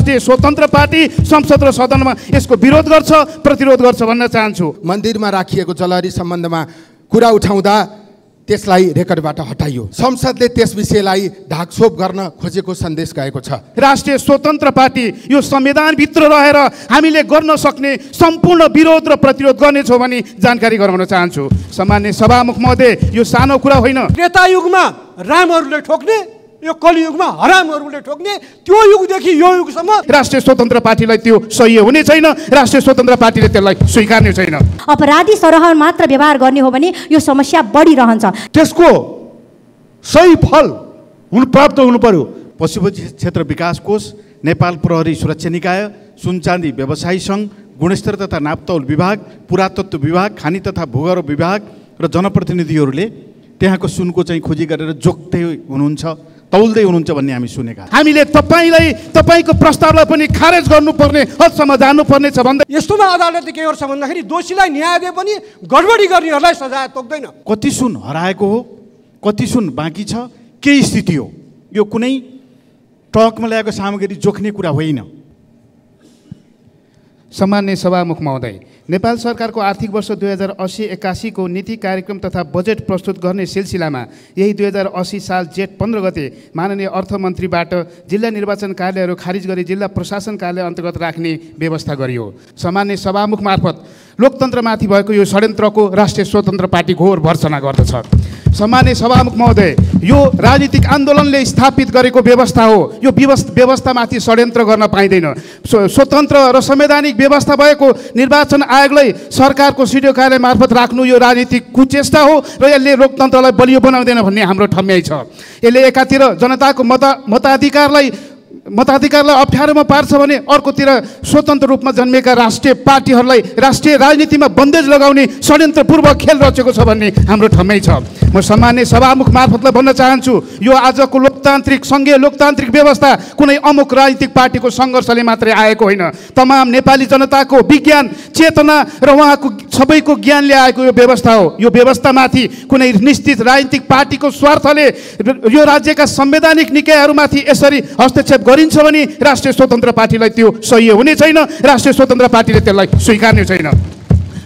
राष्ट्रिय स्वतन्त्र पार्टी संसद र सदनमा यसको विरोध गर्छ, प्रतिरोध गर्छ भन्न चाहन्छु। मन्दिरमा राखिएको जलहरी सम्बन्धमा कुरा उठाउँदा त्यसलाई रेकर्डबाट हटाइयो। संसदले त्यस विषयलाई ढाकछोप गर्न खोजेको सन्देश गएको छ। राष्ट्रिय स्वतन्त्र पार्टी यो संविधानभित्र रहेर हामीले गर्न सक्ने सम्पूर्ण विरोध र प्रतिरोध गर्नेछौँ भनी जानकारी गराउन चाहन्छु। सामान्य सभामुख महोदय, यो सानो कुरा होइन। त्रेतायुगमा रामहरूले ठोक्ने, यो कलियुगमा हरामहरूले ठोक्ने, त्यो युगदेखि यो युगसम्म राष्ट्रिय स्वतन्त्र पार्टीलाई त्यो सही हुने छैन। राष्ट्रिय स्वतन्त्र पार्टीले त्यसलाई स्वीकार्ने छैन। अपराधी सरह मात्र व्यवहार गर्ने हो भने यो समस्या बढिरहन्छ। त्यसको सही फल प्राप्त हुनु पर्यो। पशुपति क्षेत्र विकास कोष, नेपाल प्रहरी सुरक्षा निकाय, सुनचाँदी व्यवसायी सङ्घ, गुणस्तर तथा नापतौल विभाग, पुरातत्व विभाग, खानी तथा भूगर्भ विभाग र जनप्रतिनिधिहरूले त्यहाँको सुनको चाहिँ खोजी गरेर जोख्दै हुनुहुन्छ, तौल्दै हुनुहुन्छ भन्ने हामी सुनेका। हामीले तपाईँको प्रस्तावलाई पनि खारेज गर्नुपर्ने हदसम्म जानुपर्ने छ भन्दै यस्तोमा अदालतले के गर्छ भन्दाखेरि दोषीलाई न्याय दिए पनि गडबडी गर्नेहरूलाई सजाय तोक्दैन। कति सुन हराएको हो, कति सुन बाँकी छ, के स्थिति हो, यो कुनै ट्रकमा ल्याएको सामग्री जोख्ने कुरा होइन। सम्मान्य सभामुख महोदय, नेपाल सरकारको आर्थिक वर्ष 2080-81 को नीति कार्यक्रम तथा बजेट प्रस्तुत गर्ने सिलसिलामा यही 2080 साल जेठ 15 गते माननीय अर्थमन्त्रीबाट जिल्ला निर्वाचन कार्यालयहरू खारिज गरी जिल्ला प्रशासन कार्यालय अन्तर्गत राख्ने व्यवस्था गरियो। सामान्य सभामुख मार्फत लोकतन्त्रमाथि भएको यो षड्यन्त्रको राष्ट्रिय स्वतन्त्र पार्टी घोर भर्त्सना गर्दछ। सामान्य सभामुख महोदय, यो राजनीतिक आन्दोलनले स्थापित गरेको व्यवस्था हो। यो व्यवस्थामाथि षड्यन्त्र गर्न पाइँदैन। स्वतन्त्र र संवैधानिक व्यवस्था भएको निर्वाचन आयोगलाई सरकारको सिडिओ कार्यालय मार्फत राख्नु यो राजनीतिक कुचेष्टा हो र यसले लोकतन्त्रलाई बलियो बनाउँदैन भन्ने हाम्रो ठम्याइ छ। यसले एकातिर जनताको मताधिकारलाई अप्ठ्यारोमा पार्छ भने अर्कोतिर स्वतन्त्र रूपमा जन्मेका राष्ट्रिय पार्टीहरूलाई राष्ट्रिय राजनीतिमा बन्देज लगाउने षड्यन्त्रपूर्वक खेल रचेको छ भन्ने हाम्रो ठम्याइ छ। म सम्मान्य सभामुख मार्फतलाई भन्न चाहन्छु, यो आजको सङ्घीय लोकतान्त्रिक व्यवस्था कुनै अमुक राजनीतिक पार्टीको सङ्घर्षले मात्रै आएको होइन। तमाम नेपाली जनताको विज्ञान चेतना र उहाँको सबैको ज्ञानले आएको यो व्यवस्था हो। यो व्यवस्थामाथि कुनै निश्चित राजनीतिक पार्टीको स्वार्थले यो राज्यका संवैधानिक निकायहरूमाथि यसरी हस्तक्षेप गरिन्छ भने राष्ट्रिय स्वतन्त्र पार्टीलाई त्यो सही हुने छैन। राष्ट्रिय स्वतन्त्र पार्टीले त्यसलाई स्वीकार्ने छैन।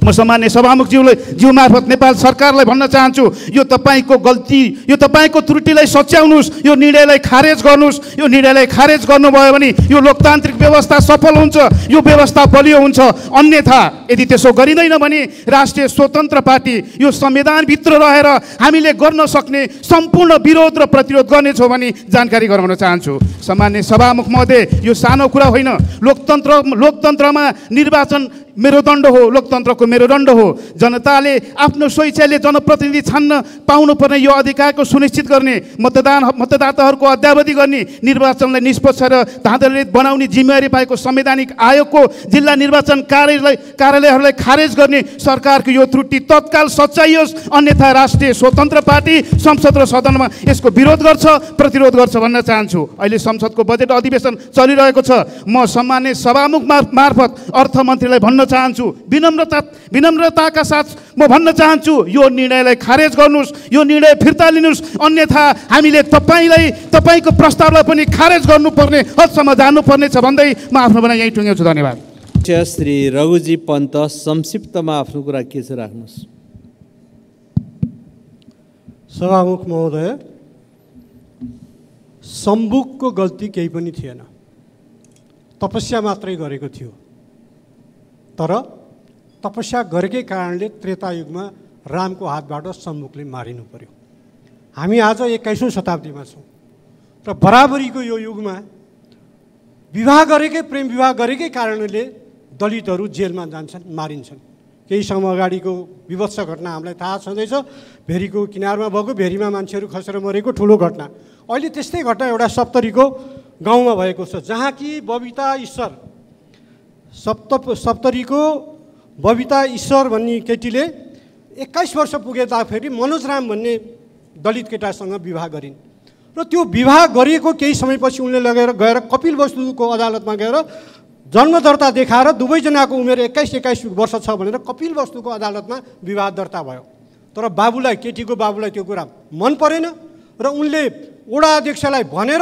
म सम्मान्य सभामुखज्यू मार्फत नेपाल सरकारलाई भन्न चाहन्छु, यो तपाईँको गल्ती, यो तपाईँको त्रुटिलाई सच्याउनुहोस्, यो निर्णयलाई खारेज गर्नुहोस्। यो निर्णयलाई खारेज गर्नुभयो भने यो लोकतान्त्रिक व्यवस्था सफल हुन्छ, यो व्यवस्था बलियो हुन्छ। अन्यथा यदि त्यसो गरिँदैन भने राष्ट्रिय स्वतन्त्र पार्टी यो संविधानभित्र रहेर हामीले गर्न सक्ने सम्पूर्ण विरोध र प्रतिरोध गर्नेछौँ भनी जानकारी गराउन चाहन्छु। सम्मान्य सभामुख महोदय, यो सानो कुरा होइन। लोकतन्त्रमा निर्वाचन मेरुदण्ड हो, लोकतन्त्रको मेरुदण्ड हो। जनताले आफ्नो स्वेच्छाले जनप्रतिनिधि छान्न पाउनुपर्ने यो अधिकारको सुनिश्चित गर्ने, मतदाताहरूको अद्यावधि गर्ने, निर्वाचनलाई निष्पक्ष र धाँधली बनाउने जिम्मेवारी पाएको संवैधानिक आयोगको जिल्ला निर्वाचन कार्यालयहरूलाई खारेज गर्ने सरकारको यो त्रुटि तत्काल सच्याइयोस्। अन्यथा राष्ट्रिय स्वतन्त्र पार्टी संसद र सदनमा यसको विरोध गर्छ, प्रतिरोध गर्छ भन्न चाहन्छु। अहिले संसदको बजेट अधिवेशन चलिरहेको छ। म सम्मान्य सभामुख मार्फत अर्थमन्त्रीलाई भन्न चाहन्छु, विनम्रताका साथ म भन्न चाहन्छु, यो निर्णयलाई खारेज गर्नुहोस्, यो निर्णय फिर्ता लिनुहोस्। अन्यथा हामीले तपाईँको प्रस्तावलाई पनि खारेज गर्नुपर्ने हदसम्म जानुपर्ने छ भन्दै म आफ्नो भनाइ यहीँ टुङ्ग्याउँछु। धन्यवाद। श्री रघुजी पन्त संक्षिप्तमा आफ्नो कुरा के छ राख्नुहोस्। सभामुख महोदय, सम्बुकको गल्ती केही पनि थिएन, तपस्या मात्रै गरेको थियो। तर तपस्या गरेकै कारणले त्रेतायुगमा रामको हातबाट सम्मुखले मारिनु पर्यो। हामी आज 21औं शताब्दीमा छौँ र बराबरीको यो युगमा प्रेम विवाह गरेकै कारणले दलितहरू जेलमा जान्छन्, मारिन्छन्। केही समय अगाडिको विभत्स घटना हामीलाई थाहा छँदैछ। भेरीको किनारमा भएको, भेरीमा मान्छेहरू खसेर मरेको ठुलो घटना। अहिले त्यस्तै घटना एउटा सप्तरीको गाउँमा भएको छ, जहाँ कि बबिता ईश्वर, सप्तरीको बबिता ईश्वर भन्ने केटीले 21 वर्ष पुगेदाखेरि मनोज राम भन्ने दलित केटासँग विवाह गरिन् र त्यो विवाह गरिएको केही समयपछि उनले गएर कपिल वस्तुको अदालतमा गएर जन्म दर्ता देखाएर दुवैजनाको उमेर 21 वर्ष छ भनेर कपिल वस्तुको अदालतमा विवाह दर्ता भयो। तर केटीको बाबुलाई त्यो कुरा मन परेन र उनले वडा अध्यक्षलाई भनेर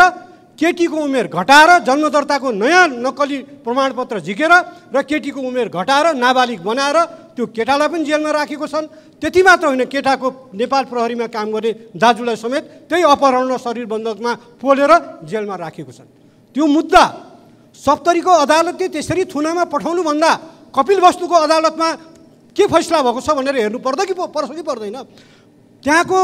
केटीको उमेर घटाएर जन्मदर्ताको नयाँ नक्कली प्रमाणपत्र झिकेर र केटीको उमेर घटाएर नाबालिग बनाएर त्यो केटालाई पनि जेलमा राखेको छन्। त्यति मात्र होइन, केटाको नेपाल प्रहरीमा काम गर्ने दाजुलाई समेत त्यही अपहरण र शरीर बन्धकमा पोलेर जेलमा राखेको छन्। त्यो मुद्दा सप्तरीको अदालतले त्यसरी थुनामा पठाउनुभन्दा कपिलवस्तुको अदालतमा के फैसला भएको छ भनेर हेर्नु पर्छ कि पर्दैन? त्यहाँको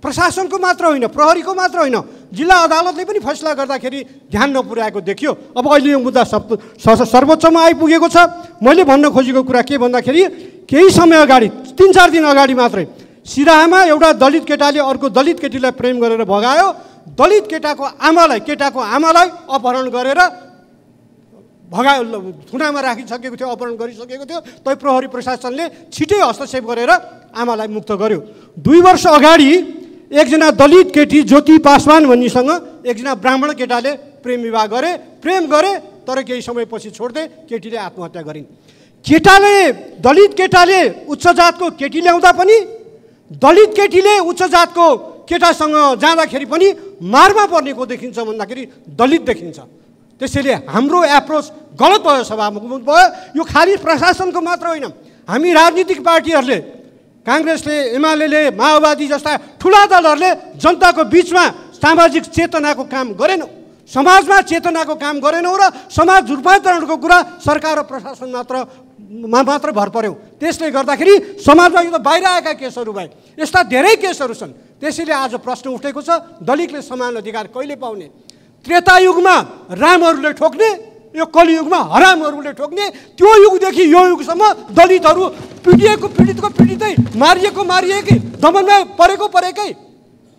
प्रशासनको मात्र होइन, प्रहरीको मात्र होइन, जिल्ला अदालतले पनि फैसला गर्दाखेरि ध्यान नपुर्याएको देखियो। अब अहिले यो मुद्दा सर्वोच्चमा आइपुगेको छ। मैले भन्न खोजेको कुरा के भन्दाखेरि केही समय अगाडि 3-4 दिन अगाडि मात्रै सिराहामा एउटा दलित केटाले अर्को दलित केटीलाई प्रेम गरेर भगायो। दलित केटाको आमालाई अपहरण गरेर भगायो, थुनामा राखिसकेको थियो, अपहरण गरिसकेको थियो। तै प्रहरी प्रशासनले छिटै हस्तक्षेप गरेर आमालाई मुक्त गर्यो। 2 वर्ष अगाडि एकजना दलित केटी ज्योति पासवान भन्नेसँग एकजना ब्राह्मण केटाले प्रेम विवाह गरे, तर केही समयपछि छोड्दै केटीले आत्महत्या गरिन्। दलित केटाले उच्च जातको केटी ल्याउँदा पनि, दलित केटीले उच्च जातको केटासँग जाँदाखेरि पनि मारमा पर्नेको देखिन्छ भन्दाखेरि दलित देखिन्छ। त्यसैले हाम्रो एप्रोच गलत भयो, सभामुख भयो। यो खालि प्रशासनको मात्र होइन, हामी राजनीतिक पार्टीहरूले, काङ्ग्रेसले, एमाले, माओवादी जस्ता ठुला दलहरूले जनताको बिचमा सामाजिक चेतनाको काम गरेनौँ, समाजमा चेतनाको काम गरेनौँ र समाज रूपान्तरणको कुरा सरकार र प्रशासन मात्र भर पर्यौँ। त्यसले गर्दाखेरि समाजमा यो त बाहिर आएका केसहरू भए, यस्ता धेरै केसहरू छन्। त्यसैले आज प्रश्न उठेको छ, दलितले समान अधिकार कहिले पाउने? त्रेतायुगमा रामहरूले ठोक्ने, यो कलियुगमा हरामहरूले ठोक्ने, त्यो युगदेखि यो युगसम्म दलितहरू पीडितको पीडितै, मारिएकै, दमनमा परेकै।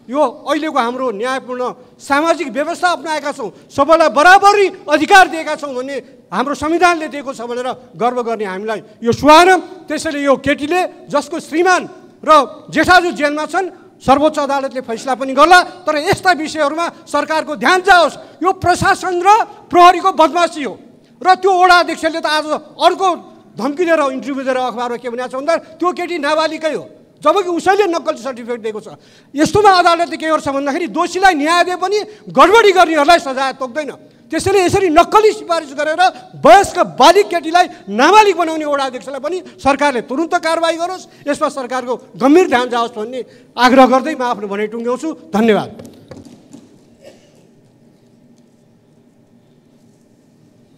यो अहिलेको हाम्रो न्यायपूर्ण सामाजिक व्यवस्था अपनाएका छौँ, सबैलाई बराबरी अधिकार दिएका छौँ भन्ने हाम्रो संविधानले दिएको छ भनेर गर्व गर्ने हामीलाई यो सुहाएन। त्यसैले यो केटीले, जसको श्रीमान र जेठाजु जेलमा छन्, सर्वोच्च अदालतले फैसला पनि गर्ला, तर यस्ता विषयहरूमा सरकारको ध्यान जाओस्। यो प्रशासन र प्रहरीको बदमासी हो। र त्यो वडा अध्यक्षले त आज अर्को धम्की दिएर इन्टरभ्यू दिएर अखबारमा के भनेको छ भन्दा त्यो केटी नाबालिकै हो, जबकि उसैले नक्कली सर्टिफिकेट दिएको छ। यस्तोमा अदालतले के गर्छ भन्दाखेरि दोषीलाई न्याय दिए पनि गडबडी गर्नेहरूलाई सजाय तोक्दैन। त्यसैले यसरी नक्कली सिफारिस गरेर वयस्क बालिग केटीलाई नाबालिग बनाउने वडा अध्यक्षलाई पनि सरकारले तुरुन्त कारबाही गरोस्, यसमा सरकारको गम्भीर ध्यान जाओस् भन्ने आग्रह गर्दै म आफ्नो भनाइ टुङ्ग्याउँछु। धन्यवाद।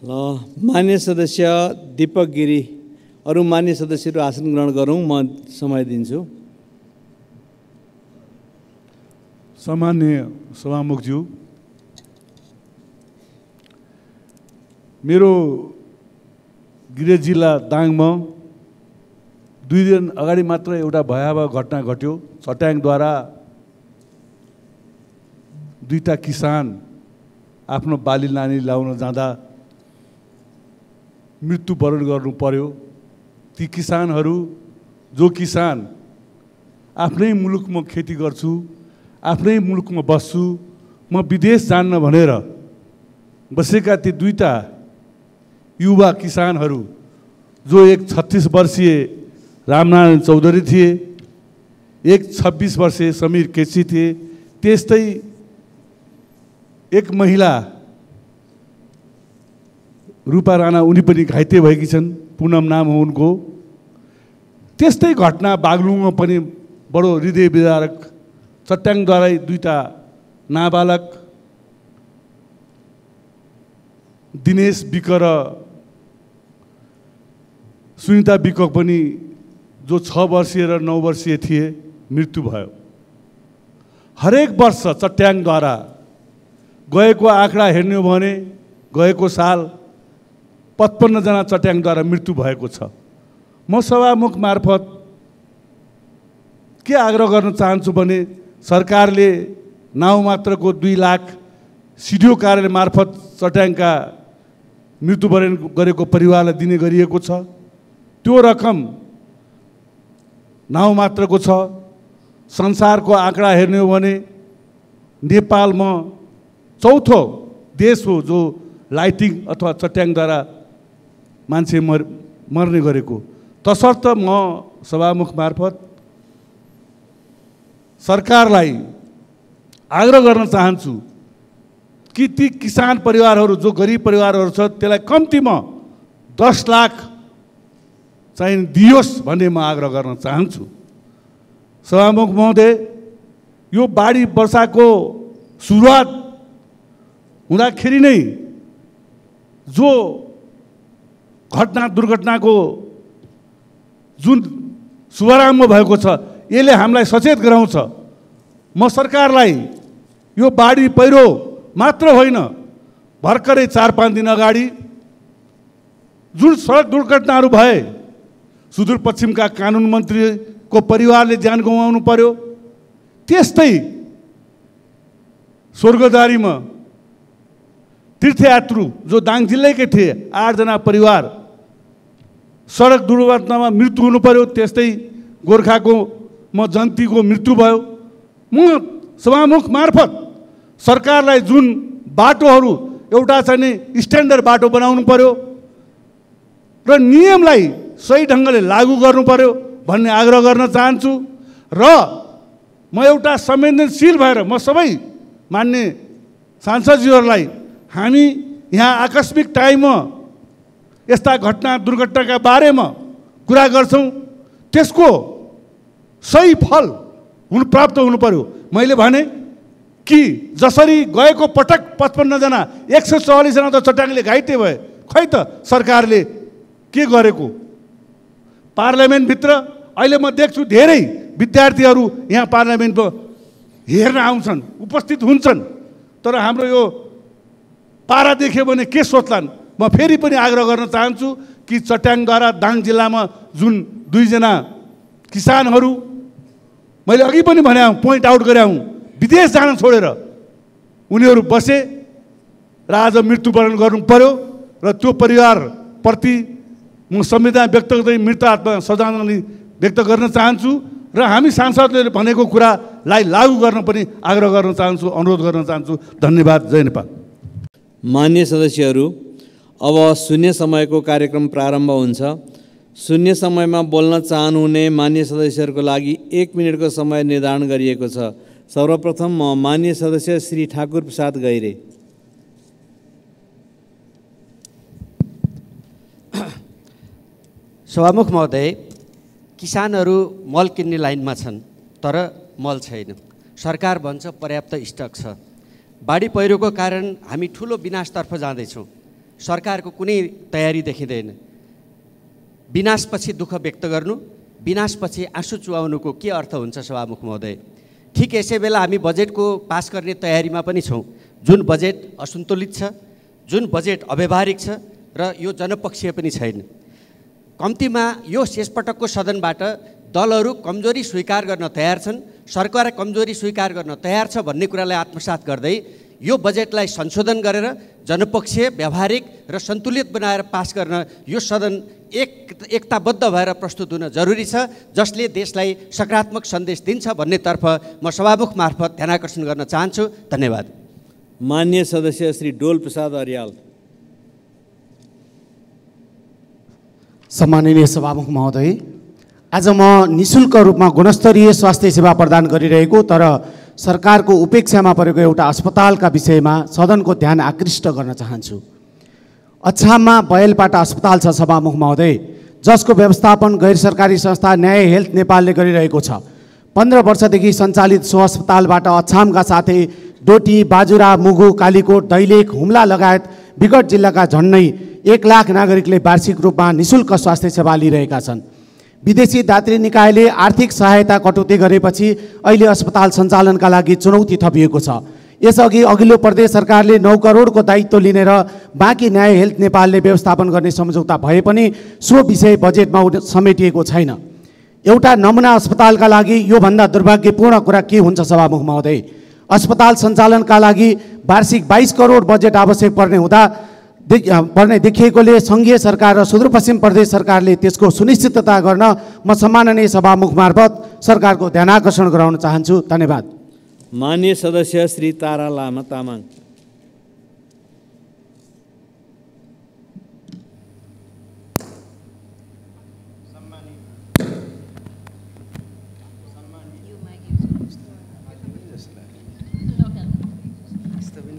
ल, मान्य सदस्य दीपक गिरी, अरू मान्य सदस्यहरू आसन ग्रहण गरौँ। म समय दिन्छु। सामान्य सभामुखज्यू, मेरो गृह जिल्ला दाङमा 2 दिन अगाडि मात्र एउटा भयावह घटना घट्यो। चट्याङद्वारा 2टा किसान आफ्नो बाली नानी ल्याउन जाँदा मृत्युवरण गर्नु पर्यो। ती किसानहरू, जो किसान आफ्नै मुलुकमा खेती गर्छु, आफ्नै मुलुकमा बस्छु, म विदेश जान्न भनेर बसेका ती 2टा युवा किसानहरू, जो एक 36 वर्षीय रामनारायण चौधरी थिए, एक 26 वर्षीय समीर केसी थिए, त्यस्तै एक महिला रूपा राणा, उनी पनि घाइते भएकी छन्, पुनम नाम हो उनको। त्यस्तै घटना बागलुङमा पनि बडो हृदय विदारक, चट्याङद्वारै 2टा नाबालक दिनेश विक र सुनिता विक पनि, जो 6 वर्षीय र 9 वर्षीय थिए, मृत्यु भयो। हरेक वर्ष चट्याङद्वारा गएको आँकडा हेर्ने हो भने गएको साल 55 जना चट्याङद्वारा मृत्यु भएको छ। म सभामुख मार्फत के आग्रह गर्न चाहन्छु भने सरकारले नाउँमात्रको 2 लाख सिडिओ कार्यालय मार्फत चट्याङका मृत्युवरण गरेको परिवारलाई दिने गरिएको छ। त्यो रकम नाउँमात्रको छ। संसारको आँकडा हेर्ने हो भने नेपालमा 4थो देश हो जो लाइटिङ अथवा चट्याङद्वारा मान्छे मर्ने गरेको। तसर्थ म सभामुख मार्फत सरकारलाई आग्रह गर्न चाहन्छु, कि ती किसान परिवारहरू जो गरिब परिवारहरू छ त्यसलाई कम्तीमा 10 लाख चाहिँ दियोस् भन्ने म आग्रह गर्न चाहन्छु। सभामुख महोदय, यो बाढी वर्षाको सुरुवात हुँदाखेरि नै जो दुर्घटनाको जुन शुभारम्भ भएको छ यसले हामीलाई सचेत गराउँछ। म सरकारलाई यो बाढी पहिरो मात्र होइन, भर्खरै 4-5 दिन अगाडि जुन सडक दुर्घटनाहरू भए, सुदूरपश्चिमका कानुन मन्त्रीको परिवारले ज्यान गुमाउनु पर्यो, त्यस्तै स्वर्गद्वारीमा तीर्थयात्रु जो दाङ जिल्लैकै थिए 8 जना परिवार सडक दुर्घटनामा मृत्यु हुनु पर्यो, त्यस्तै गोर्खाको जन्तीको मृत्यु भयो। म सभामुख मार्फत सरकारलाई जुन बाटोहरू एउटा चाहिँ स्ट्यान्डर्ड बाटो बनाउनु पर्यो र नियमलाई सही ढङ्गले लागू गर्नु पर्यो भन्ने आग्रह गर्न चाहन्छु। र म एउटा संवेदनशील भएर म सबै मान्य सांसदज्यूहरूलाई हामी यहाँ आकस्मिक टाइममा यस्ता दुर्घटनाका बारेमा कुरा गर्छौँ, त्यसको सही फल प्राप्त हुनु पर्यो। मैले भने कि जसरी गएको पटक 55 जना 144 जना त चट्याङले घाइते भए, खै त सरकारले के गरेको? पार्लियामेन्टभित्र अहिले म देख्छु धेरै विद्यार्थीहरू यहाँ पार्लियामेन्टमा हेर्न आउँछन्, उपस्थित हुन्छन्, तर हाम्रो यो पारा देख्यो भने के सोच्लान्? म फेरि पनि आग्रह गर्न चाहन्छु कि चट्याङद्वारा दाङ जिल्लामा जुन 2 जना किसानहरू मैले अघि पनि भने पोइन्ट आउट गरे विदेश जान छोडेर उनीहरू बसे र आज मृत्युवरण गर्नु पर्यो र त्यो परिवारप्रति म संवेदना व्यक्त गर्दै मृत आत्मा श्रद्धाञ्जली व्यक्त गर्न चाहन्छु र हामी सांसदले भनेको कुरालाई लागू गर्न पनि आग्रह गर्न चाहन्छु, अनुरोध गर्न चाहन्छु। धन्यवाद। जय नेपाल। मान्य सदस्यहरू, अब शून्य समयको कार्यक्रम प्रारम्भ हुन्छ। शून्य समयमा बोल्न चाहनुहुने मान्य सदस्यहरूको लागि 1 मिनेटको समय निर्धारण गरिएको छ। सर्वप्रथम म मान्य सदस्य श्री ठाकुर प्रसाद गैरे। सभामुख महोदय, किसानहरू मल किन्ने लाइनमा छन् तर मल छैन। सरकार भन्छ पर्याप्त स्टक छ। बाढी पहिरोको कारण हामी ठुलो विनाशतर्फ जाँदैछौँ। सरकारको कुनै तयारी देखिँदैन। विनाशपछि दुःख व्यक्त गर्नु, विनाशपछि आँसु चुहाउनुको के अर्थ हुन्छ सभामुख महोदय? ठिक यसै बेला हामी बजेटको पास गर्ने तयारीमा पनि छौँ। जुन बजेट असन्तुलित छ, जुन बजेट अव्यावहारिक छ र यो जनपक्षीय पनि छैन। कम्तीमा यो शेषपटकको सदनबाट दलहरू कमजोरी स्वीकार गर्न तयार छन्, सरकार कमजोरी स्वीकार गर्न तयार छ भन्ने कुरालाई आत्मसात गर्दै यो बजेटलाई संशोधन गरेर जनपक्षीय, व्यावहारिक र सन्तुलित बनाएर पास गर्न यो सदन एकताबद्ध भएर प्रस्तुत हुन जरुरी छ, जसले देशलाई सकारात्मक सन्देश दिन्छ भन्नेतर्फ म सभामुख मार्फत ध्यानाकर्षण गर्न चाहन्छु। धन्यवाद। मान्य सदस्य श्री डोल प्रसाद अर्याल। सम्माननीय सभामुख महोदय, आज म निःशुल्क रूपमा गुणस्तरीय स्वास्थ्य सेवा प्रदान गरिरहेको तर सरकारको उपेक्षामा परेको एउटा अस्पतालका विषयमा सदनको ध्यान आकृष्ट गर्न चाहन्छु। अछाममा बयलपाटा अस्पताल छ सभामुख महोदय, जसको व्यवस्थापन गैर सरकारी संस्था न्याय हेल्थ नेपालले गरिरहेको छ। 15 वर्षदेखि सञ्चालित सो अस्पतालबाट अछामका साथै डोटी, बाजुरा, मुगु, कालीकोट, दैलेख, हुम्ला लगायत विगत जिल्लाका झन्डै 1 लाख नागरिकले वार्षिक रूपमा निःशुल्क स्वास्थ्य सेवा लिइरहेका छन्। विदेशी दात्री निकायले आर्थिक सहायता कटौती गरेपछि अहिले अस्पताल सञ्चालनका लागि चुनौती थपिएको छ। यसअघि अघिल्लो प्रदेश सरकारले 9 करोडको दायित्व लिनेर बाँकी न्याय हेल्थ नेपालले व्यवस्थापन गर्ने सम्झौता भए पनि सो विषय बजेटमा समेटिएको छैन। एउटा नमुना अस्पतालका लागि योभन्दा दुर्भाग्यपूर्ण कुरा के हुन्छ सभामुख महोदय? अस्पताल सञ्चालनका लागि वार्षिक 22 करोड बजेट आवश्यक पर्ने देखिएकोले सङ्घीय सरकार र सुदूरपश्चिम प्रदेश सरकारले त्यसको सुनिश्चितता गर्न म सम्माननीय सभामुख मार्फत सरकारको ध्यानाकर्षण गराउन चाहन्छु। धन्यवाद। मान्य सदस्य श्री तारा लामा तामाङ।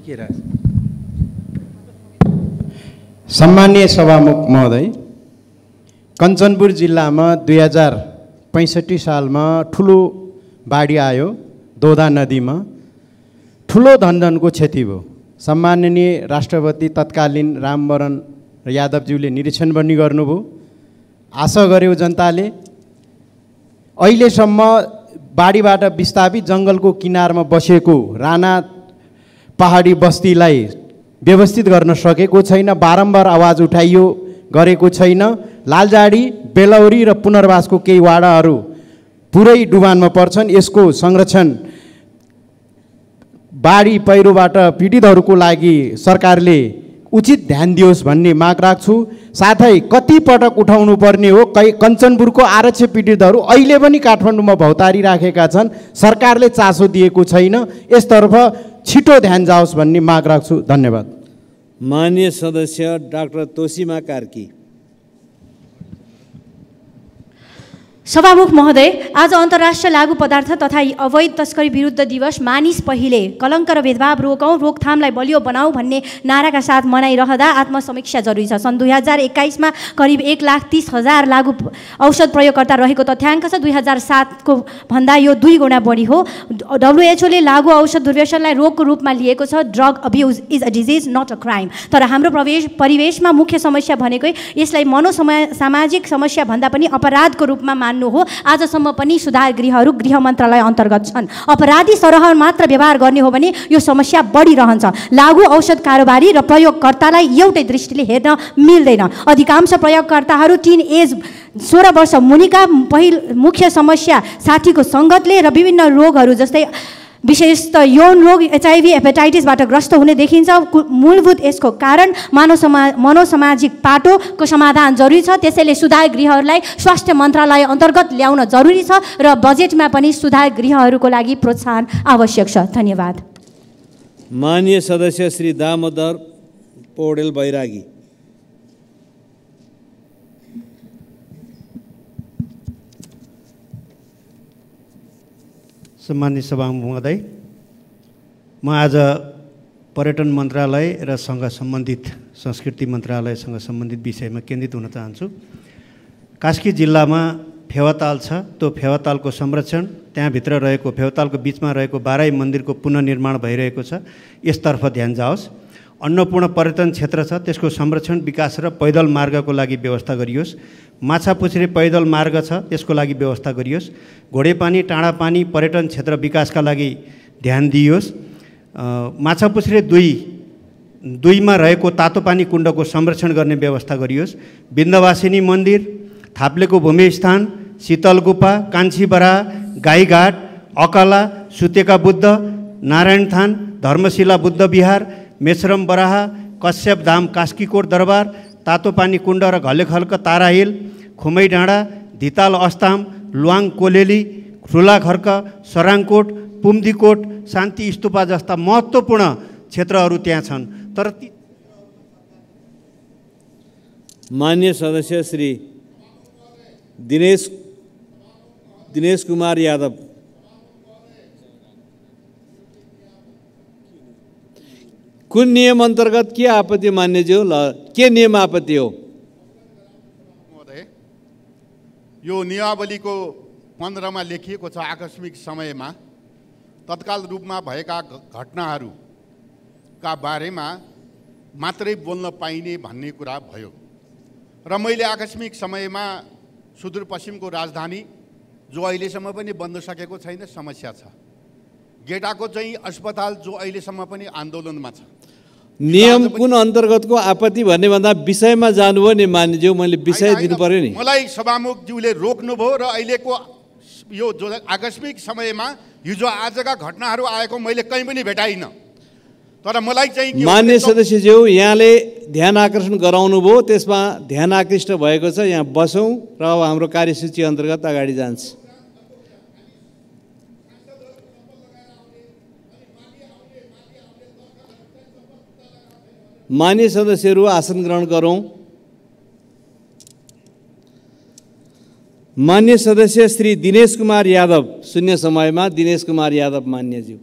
के सम्मानीय सभामुख महोदय, कञ्चनपुर जिल्लामा 2065 सालमा ठुलो बाढी आयो दोधा नदीमा, ठुलो धनधनको क्षति भयो। सम्माननीय राष्ट्रपति तत्कालीन रामवरण यादवज्यूले निरीक्षण पनि गर्नुभयो। आशा गर्यो जनताले अहिलेसम्म बाढीबाट विस्थापित जङ्गलको किनारमा बसेको राणा पहाडी बस्तीलाई व्यवस्थित गर्न सकेको छैन। बारम्बार आवाज उठाइयो, गरेको छैन। लालजाडी, बेलौरी र पुनर्वासको केही वाडाहरू पुरै डुबानमा पर्छन्। यसको संरक्षण बाढी पहिरोबाट पीडितहरूको लागि सरकारले उचित ध्यान दियोस् भन्ने माग राख्छु। साथै कति पटक उठाउनु पर्ने हो, कञ्चनपुरको आरक्षित पीडितहरू अहिले पनि काठमाडौँमा भौतारी राखेका छन्। सरकारले चासो दिएको छैन। यसतर्फ छिटो ध्यान जाओस् भन्ने माग राख्छु। धन्यवाद। माननीय सदस्य डाक्टर तोसीमा कार्की। सभामुख महोदय, आज अन्तर्राष्ट्रिय लागू पदार्थ तथा अवैध तस्करी विरुद्ध दिवस। मानिस पहिले, कलङ्क र भेदभाव रोकौँ, रोकथामलाई बलियो बनाऊ भन्ने नाराका साथ मनाइरहँदा आत्मसमीक्षा जरुरी छ। सन् 2021 मा करिब 1,30,000 लागू औषध प्रयोगकर्ता रहेको तथ्याङ्क छ। 2007 को भन्दा यो 2 गुणा बढी हो। WHO ले लागू औषध दुर्व्यसनलाई रोगको रूपमा लिएको छ। Drug abuse is a disease not a crime. तर हाम्रो परिवेशमा मुख्य समस्या भनेकै यसलाई सामाजिक समस्या भन्दा पनि अपराधको रूपमा हो। आजसम्म पनि सुधार गृहहरू गृह मन्त्रालय अन्तर्गत छन्। अपराधी सरह मात्र व्यवहार गर्ने हो भने यो समस्या बढिरहन्छ। लागू औषध कारोबारी र प्रयोगकर्तालाई एउटै दृष्टिले हेर्न मिल्दैन। अधिकांश प्रयोगकर्ताहरू टिन एज 16 वर्ष मुनिका। मुख्य समस्या साथीको सङ्गतले र विभिन्न रोगहरू जस्तै विशेषतः यौन रोग, HIV, हेपाटाइटिसबाट ग्रस्त हुने देखिन्छ। मूलभूत यसको कारण मनोसामाजिक पाटोको समाधान जरुरी छ। त्यसैले सुधार गृहहरूलाई स्वास्थ्य मन्त्रालय अन्तर्गत ल्याउन जरुरी छ र बजेटमा पनि सुधार गृहहरूको लागि प्रोत्साहन आवश्यक छ। धन्यवाद। माननीय सदस्य श्री दामोदर पौडेल बैरागी। सम्मानित सभामुख महोदय, म आज पर्यटन मन्त्रालय र सँग सम्बन्धित संस्कृति मन्त्रालयसँग सम्बन्धित विषयमा केन्द्रित हुन चाहन्छु। कास्की जिल्लामा फेवाताल छ। त्यो फेवातालको संरक्षण, त्यहाँभित्र रहेको फेवातालको बिचमा रहेको बाराई मन्दिरको पुनर्निर्माण भइरहेको छ। यसतर्फ ध्यान जाओस्। अन्नपूर्ण पर्यटन क्षेत्र छ, त्यसको संरक्षण, विकास र पैदल मार्गको लागि व्यवस्था गरियोस्। माछापुछ्रे पैदल मार्ग छ, त्यसको लागि व्यवस्था गरियोस्। घोडेपानी, टाँडापानी पर्यटन क्षेत्र विकासका लागि ध्यान दिइयोस्। माछापुछ्रे 2 रहेको तातोपानी कुण्डको संरक्षण गर्ने व्यवस्था गरियोस्। विन्ध्यवासिनी मन्दिर, थाप्लेको भूमिस्थान, शीतल गुफा, कान्छी बराह, गाईघाट, अकला, सुतेका बुद्ध, नारायण थान, धर्मशिला बुद्ध विहार, मेश्रम बराह, कश्यप धाम, कास्कीकोट दरबार, तातोपानी कुण्ड र घलेखल्क तारा हिल, खुमै डाँडा, धिताल अस्ताम, लुवाङ कोलेली, ठुला खर्क, सराङकोट, पुम्दीकोट, शान्ति स्तूपा जस्ता महत्त्वपूर्ण क्षेत्रहरू त्यहाँ छन्। तर माननीय सदस्य श्री दिनेश कुमार यादव। कुन नियम अन्तर्गत के आपत्ति मान्यज्यू? के नियम आपत्ति हो? महोदय, यो नियमावलीको 15 मा लेखिएको छ आकस्मिक समयमा तत्काल रूपमा भएका घटनाहरूका बारेमा मात्रै बोल्न पाइने भन्ने कुरा भयो र मैले आकस्मिक समयमा सुदूरपश्चिमको राजधानी जो अहिलेसम्म पनि बन्न सकेको छैन समस्या छ, गेटाको चाहिँ अस्पताल जो अहिलेसम्म पनि आन्दोलनमा छ। नियम कुन अन्तर्गतको आपत्ति भन्ने भन्दा विषयमा जानुभयो नि मान्यज्यू, मैले विषय दिनु पर्यो नि। मलाई सभामुखज्यूले रोक्नुभयो र अहिलेको यो जो आकस्मिक समयमा हिजो आजका घटनाहरू आएको मैले कहीँ पनि भेटाइनँ। तर मलाई चाहिँ मान्य सदस्यज्यू, यहाँले ध्यान आकर्षण गराउनु भयो, त्यसमा ध्यान आकृष्ट भएको छ। यहाँ बसौँ र अब हाम्रो कार्यसूची अन्तर्गत अगाडि जान्छ। मान्य सदस्यहरू आसन ग्रहण गरौँ। मान्य सदस्य श्री दिनेश कुमार यादव, शून्य समयमा दिनेश कुमार यादव मान्यज्यू।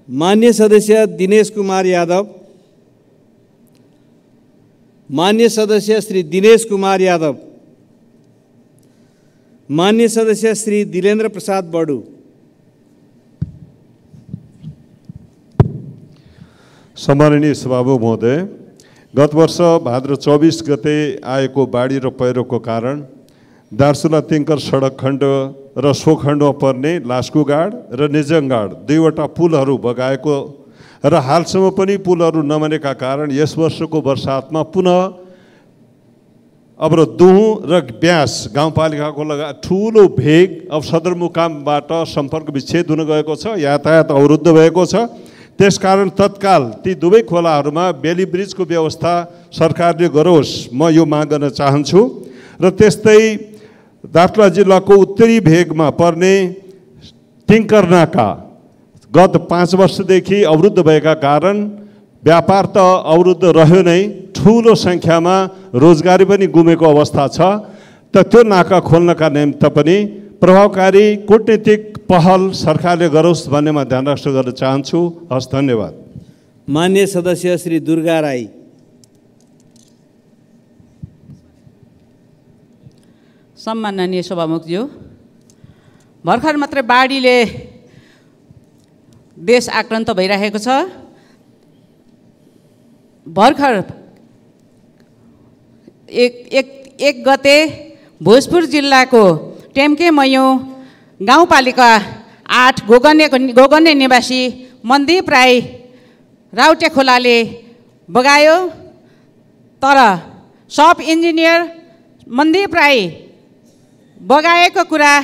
मान्य सदस्य दिनेश कुमार यादव, मान्य सदस्य श्री दिनेश कुमार यादव, मान्य सदस्य श्री दिलेन्द्र प्रसाद बडु। सम्माननीय सभामुख महोदय, गत वर्ष भाद्र 24 गते आएको बाढी र पहिरोको कारण दार्चुला तिङ्कर सडक खण्ड र सो खण्डमा पर्ने लास्कुगाड र नेजङगाड दुईवटा पुलहरू बगाएको र हालसम्म पनि पुलहरू नबनेका कारण यस वर्षको बर्सातमा पुनः अब दुहु र ब्यास गाउँपालिकाको लगायत ठुलो भेग अब सदरमुकामबाट सम्पर्क विच्छेद हुन गएको छ, यातायात अवरुद्ध भएको छ। त्यसकारण तत्काल ती दुवै खोलाहरूमा बेली ब्रिजको व्यवस्था सरकारले गरोस्, म यो माग गर्न चाहन्छु। र त्यस्तै दार्चुला जिल्लाको उत्तरी भेगमा पर्ने तिङ्कर नाका गत 5 वर्षदेखि अवरुद्ध भएका कारण व्यापार त अवरुद्ध रह्यो नै, ठुलो सङ्ख्यामा रोजगारी पनि गुमेको अवस्था छ। त त्यो नाका खोल्नका निमित्त पनि प्रभावकारी कूटनीतिक पहल सरकारले गरोस् भन्नेमा ध्यान राख्न गर्न चाहन्छु। हस्, धन्यवाद। मान्य सदस्य श्री दुर्गा राई। सम्माननीय सभामुखज्यू, भर्खर मात्रै बाढीले देश आक्रान्त भइरहेको छ। भर्खर एक गते भोजपुर जिल्लाको टेम्के मयौँ गाउँपालिका 8 गोगने निवासी मनदीप राई राउटे खोलाले बगायो। तर सब इन्जिनियर मनदीप राई बगाएको कुरा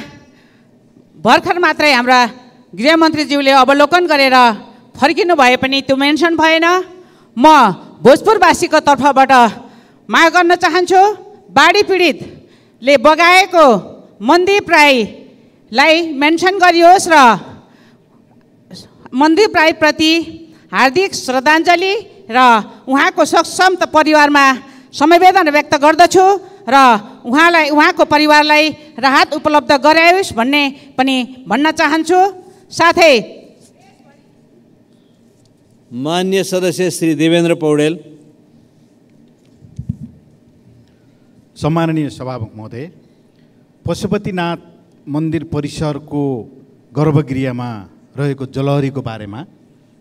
भर्खर मात्रै हाम्रा गृहमन्त्रीज्यूले अवलोकन गरेर फर्किनु भए पनि त्यो मेन्सन भएन। म भोजपुरवासीको तर्फबाट माग गर्न चाहन्छु, बाढी पीडितले बगाएको मनदीप राईलाई मेन्सन गरियोस् र मनदीप राईप्रति हार्दिक श्रद्धाञ्जली र उहाँको शोकसन्तप्त परिवारमा समवेदना व्यक्त गर्दछु र उहाँको परिवारलाई राहत उपलब्ध गरायोस् भन्ने पनि भन्न चाहन्छु। साथै मान्य सदस्य श्री देवेन्द्र पौडेल। सम्माननीय सभामुख महोदय, पशुपतिनाथ मन्दिर परिसरको गर्भगृहमा रहेको जलहरीको बारेमा